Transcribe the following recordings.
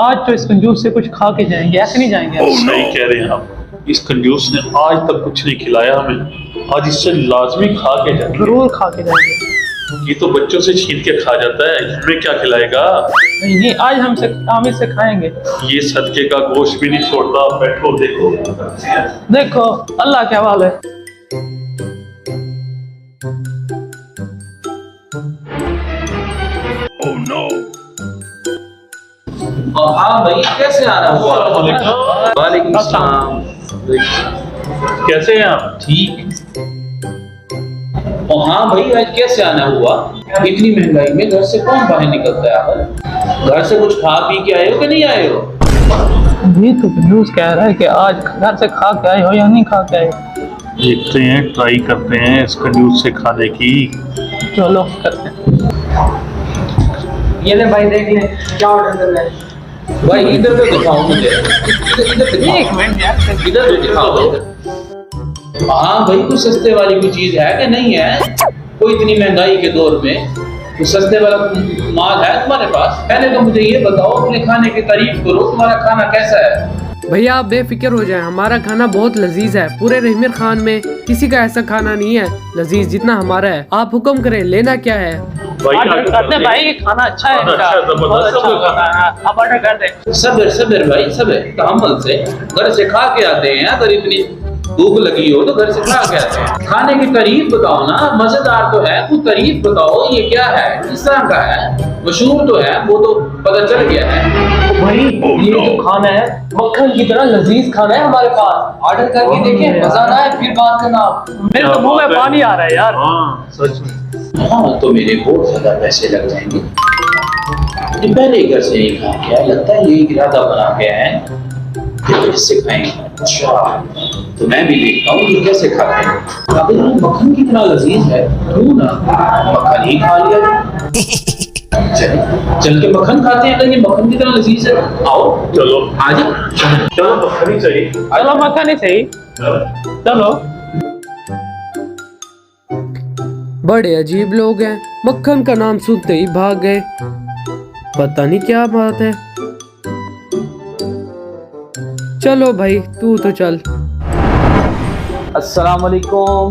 आज तो इस कंजूस से कुछ खा के जाएंगे, ऐसे नहीं जाएंगे। सही कह रहे हैं आप, इस कंजूस ने आज तक कुछ नहीं खिलाया हमें, आज इससे लाजमी खा के जाएंगे। जरूर खा के जाएंगे। ये तो बच्चों से छीन के खा जाता है, हमें क्या खिलाएगा? नहीं नहीं, आज हम इससे खाएंगे। ये सदके का गोश्त भी नहीं छोड़ता। बैठो देखो देखो अल्लाह के हवाले। Oh no. हाँ भाई, कैसे आना हुआ? वालेकुम सलाम। कैसे हैं आप? ठीक। हाँ भाई, आज कैसे आना हुआ? इतनी महंगाई में घर से कौन बाहर निकलता है? आप घर से कुछ खा पी के आए हो कि नहीं आए हो? ये तो कंजूस कह रहा है कि आज घर से खा के आए हो या नहीं खा के आए। देखते हैं, ट्राई करते हैं इस कंजूस से खाने की। चलो करते हैं। ये ले भाई, देख ले क्या ऑर्डर कर रहा है। भाई इधर तो दिखाओ मुझे, इधर एक मिनट यार, इधर तो दिखाओ। हाँ भाई, कुछ सस्ते वाली कोई चीज है कि नहीं है? कोई इतनी महंगाई के दौर में कुछ सस्ते वाला माल है तुम्हारे पास? पहले तो मुझे ये बताओ, अपने खाने की तारीफ करो, तुम्हारा खाना कैसा है? भैया आप बेफिक्र हो जाएं, हमारा खाना बहुत लजीज है। पूरे रहमीर खान में किसी का ऐसा खाना नहीं है लजीज जितना हमारा है। आप हुक्म करें, लेना क्या है? ऑर्डर कर दे भाई, खाना अच्छा है इनका, बहुत अच्छा खाना है। आप ऑर्डर कर दे। सब्र सब्र भाई, सब्र तहम्मुल से। घर से खा के आते हैं, अगर इतनी भूख लगी हो तो घर से खा के आते हैं। खाने की तारीफ बताओ ना, मजेदार तो है, कुछ तारीफ बताओ। ये क्या है, किस तरह का है? मशहूर तो है, वो तो पता चल गया है। भाई ये जो खाना है मक्खन की तरह लजीज खाना है हमारे पास। ऑर्डर करके देखें, मजा ना आए फिर बात करना आप। मेरे तो मुंह में पानी आ रहा है यार। हाँ सच में। हाँ तो मेरे बहुत ज्यादा पैसे लग जाएंगे। ये पहले घर से नहीं खा के आया, लगता है ये इरादा बना के आए फिर इससे खाएंगे। अच्छा, तो मैं भी देखता हूँ ये कैसे खाते हैं। अगर ये मक्खन कितना लजीज है, क्यों ना मक्खन ही खा लिया जाए। चल के मक्खन खाते हैं, अगर ये मक्खन कितना लजीज है। आओ चलो आज चलो, मक्खन ही चाहिए। चलो मक्खन ही सही, चलो। बड़े अजीब लोग हैं, मक्खन का नाम सुनते ही भाग गए। पता नहीं क्या बात है। चलो भाई तू तो चल। अस्सलाम वालेकुम।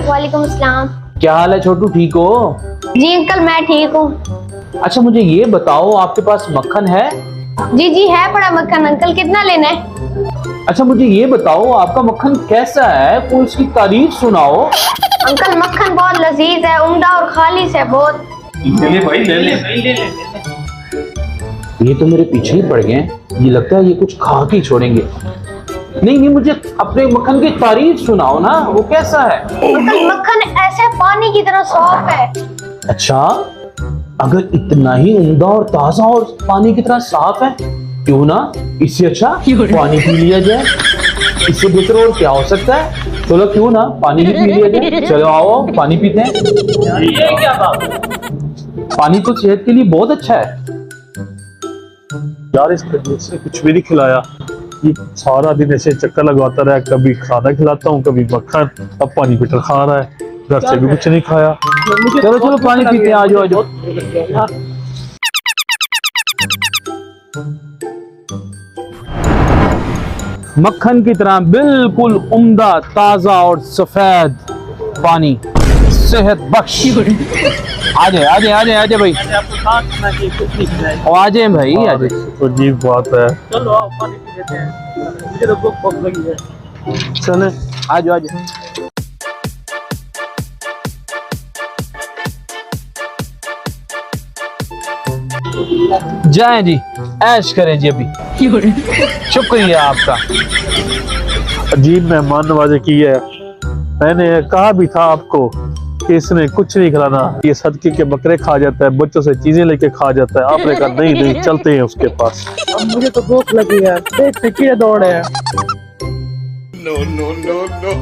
वालेकुम अस्सलाम। क्या हाल है छोटू, ठीक हो? जी अंकल, मैं ठीक हूँ। अच्छा मुझे ये बताओ, आपके पास मक्खन है? जी जी है बड़ा मक्खन। अंकल कितना लेना है? अच्छा मुझे ये बताओ, आपका मक्खन कैसा है, कोई उसकी तारीफ सुनाओ। अंकल मक्खन बहुत लजीज है, उम्दा और खालिस है बहुत। ले ले भाई, ले ले। ये तो मेरे पीछे ही पड़ गए, ये लगता है ये कुछ खा के ही छोड़ेंगे। नहीं नहीं, मुझे अपने मक्खन की तारीफ सुनाओ ना, वो कैसा है? अंकल मक्खन ऐसे पानी की तरह साफ है। अच्छा, अगर इतना ही उम्दा और ताजा और पानी की तरह साफ है, क्यों ना इससे अच्छा पानी पी लिया जाए। इससे बेहतर और क्या हो सकता है? चलो क्यों ना पानी भी पी लिया जाए। चलो आओ पानी पीते हैं। ये क्या बात? पानी तो सेहत के लिए बहुत अच्छा है। यार इस कंजूस ने कुछ भी नहीं खिलाया, ये सारा दिन ऐसे चक्कर लगवाता रहा। कभी खाना खिलाता हूँ, कभी मक्खन, अब पानी पीटर खा रहा है। घर से भी कुछ नहीं खाया। चलो चलो पानी पीते हैं, आ जाओ आ जाओ। मक्खन की तरह बिल्कुल उम्दा, ताजा और सफेद पानी, सेहत बख्श। आ जाए आ जाए आ जाए आ जाए भाई, आ जाए भाई आ जाए। तो अजीब बात है। चलो आओ पानी पी लेते हैं, मुझे तो भूख बहुत लगी है। चले आ जाओ आ जाओ। जाएं जी, ऐश करें जी अभी। शुक्रिया आपका। अजीब मेहमान नवाजी की है। मैंने कहा भी था आपको कि इसने कुछ नहीं खिलाना, ये सदके के बकरे खा जाता है, बच्चों से चीजें लेके खा जाता है। आपने कहा नहीं नहीं, चलते हैं उसके पास। अब मुझे तो भूख लगी है, पेट से कीड़े दौड़ रहे हैं। No, no, no, no.